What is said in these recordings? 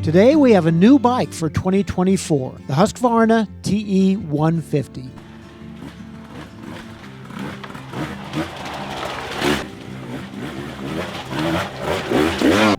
Today we have a new bike for 2024, the Husqvarna TE150.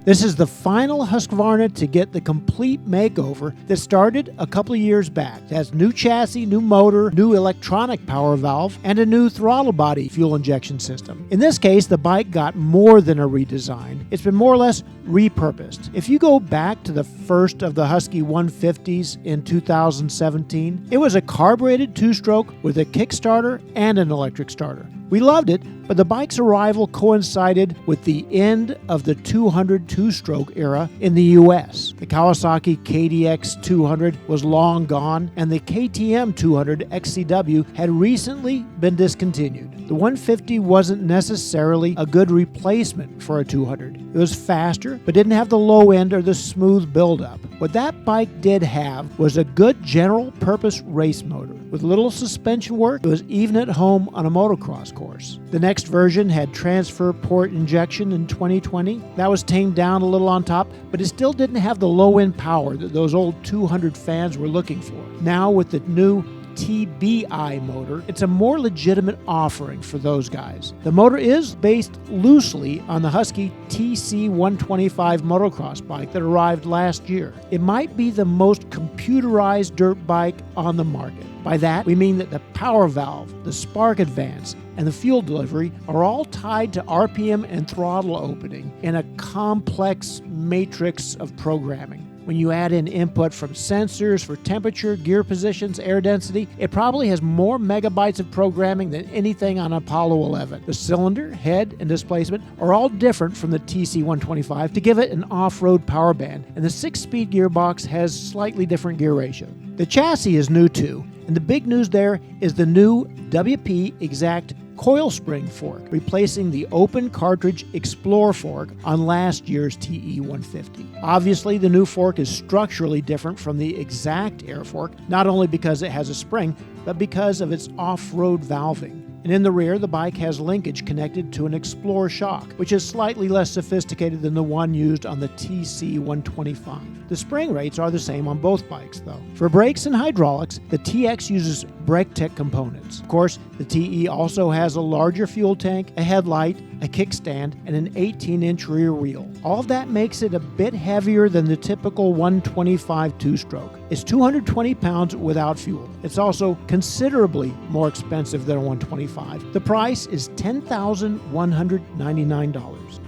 This is the final Husqvarna to get the complete makeover that started a couple of years back. It has new chassis, new motor, new electronic power valve, and a new throttle body fuel injection system. In this case, the bike got more than a redesign. It's been more or less repurposed. If you go back to the first of the Husky 150s in 2017, it was a carbureted two-stroke with a kickstarter and an electric starter. We loved it, but the bike's arrival coincided with the end of the 200 two-stroke era in the US. The Kawasaki KDX 200 was long gone, and the KTM 200 XCW had recently been discontinued. The 150 wasn't necessarily a good replacement for a 200. It was faster, but didn't have the low end or the smooth build-up. What that bike did have was a good general-purpose race motor. With little suspension work, it was even at home on a motocross course. The next version had transfer port injection in 2020. That was tamed down a little on top, but it still didn't have the low-end power that those old 200 fans were looking for. Now with the new TBI motor, it's a more legitimate offering for those guys. The motor is based loosely on the Husky TC125 motocross bike that arrived last year. It might be the most computerized dirt bike on the market. By that, we mean that the power valve, the spark advance, and the fuel delivery are all tied to RPM and throttle opening in a complex matrix of programming. When you add in input from sensors for temperature, gear positions, air density, it probably has more megabytes of programming than anything on Apollo 11. The cylinder, head, and displacement are all different from the TC125 to give it an off-road power band, and the 6-speed gearbox has slightly different gear ratio. The chassis is new too, and the big news there is the new WP Exact coil spring fork, replacing the open cartridge Explorer fork on last year's TE150. Obviously, the new fork is structurally different from the Exact air fork, not only because it has a spring, but because of its off-road valving. And in the rear, the bike has linkage connected to an Explorer shock, which is slightly less sophisticated than the one used on the TC125. The spring rates are the same on both bikes, though. For brakes and hydraulics, the TX uses BrakeTech components. Of course, the TE also has a larger fuel tank, a headlight, a kickstand, and an 18-inch rear wheel. All of that makes it a bit heavier than the typical 125 two-stroke. It's 220 pounds without fuel. It's also considerably more expensive than a 125. The price is $10,199.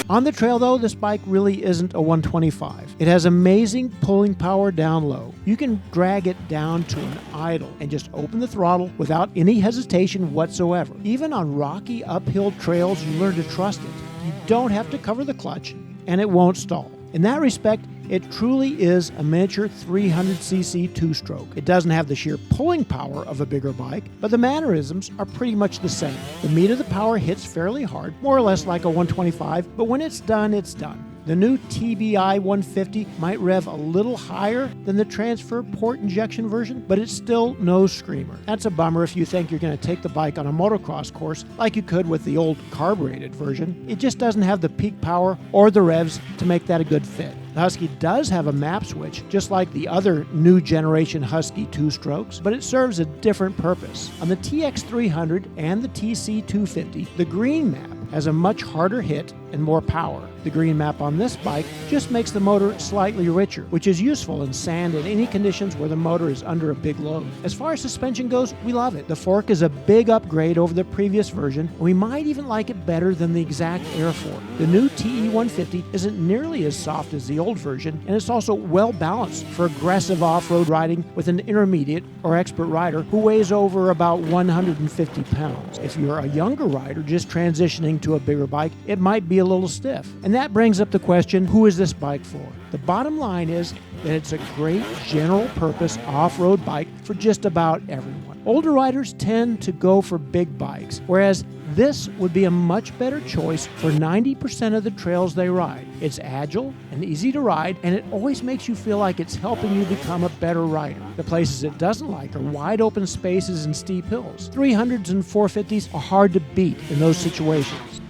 On the trail, though, this bike really isn't a 125. It has amazing pulling power down low. You can drag it down to an idle and just open the throttle without any hesitation whatsoever. Even on rocky uphill trails, you learn to trust it. You don't have to cover the clutch, and it won't stall. In that respect, it truly is a miniature 300cc two-stroke. It doesn't have the sheer pulling power of a bigger bike, but the mannerisms are pretty much the same. The meat of the power hits fairly hard, more or less like a 125, but when it's done, it's done. The new TBI 150 might rev a little higher than the transfer port injection version, but it's still no screamer. That's a bummer if you think you're going to take the bike on a motocross course like you could with the old carbureted version. It just doesn't have the peak power or the revs to make that a good fit. The Husky does have a map switch, just like the other new generation Husky 2-strokes, but it serves a different purpose. On the TX300 and the TC250, the green map has a much harder hit and more power. The green map on this bike just makes the motor slightly richer, which is useful in sand and any conditions where the motor is under a big load. As far as suspension goes, we love it. The fork is a big upgrade over the previous version, and we might even like it better than the exact air fork. The new TE150 isn't nearly as soft as the old version, and it's also well balanced for aggressive off-road riding with an intermediate or expert rider who weighs over about 150 pounds. If you're a younger rider just transitioning to a bigger bike, it might be a little stiff. And that brings up the question, who is this bike for? The bottom line is that it's a great general purpose off-road bike for just about everyone. Older riders tend to go for big bikes, whereas this would be a much better choice for 90% of the trails they ride. It's agile and easy to ride, and it always makes you feel like it's helping you become a better rider. The places it doesn't like are wide open spaces and steep hills. 300s and 450s are hard to beat in those situations.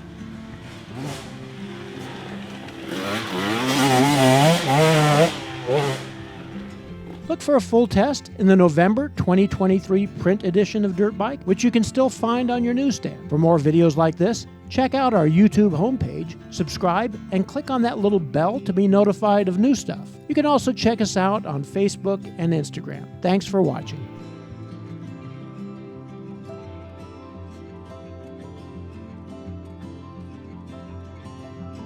Look for a full test in the November 2023 print edition of Dirtbike, which you can still find on your newsstand. For more videos like this, check out our YouTube homepage, subscribe, and click on that little bell to be notified of new stuff. You can also check us out on Facebook and Instagram. Thanks for watching.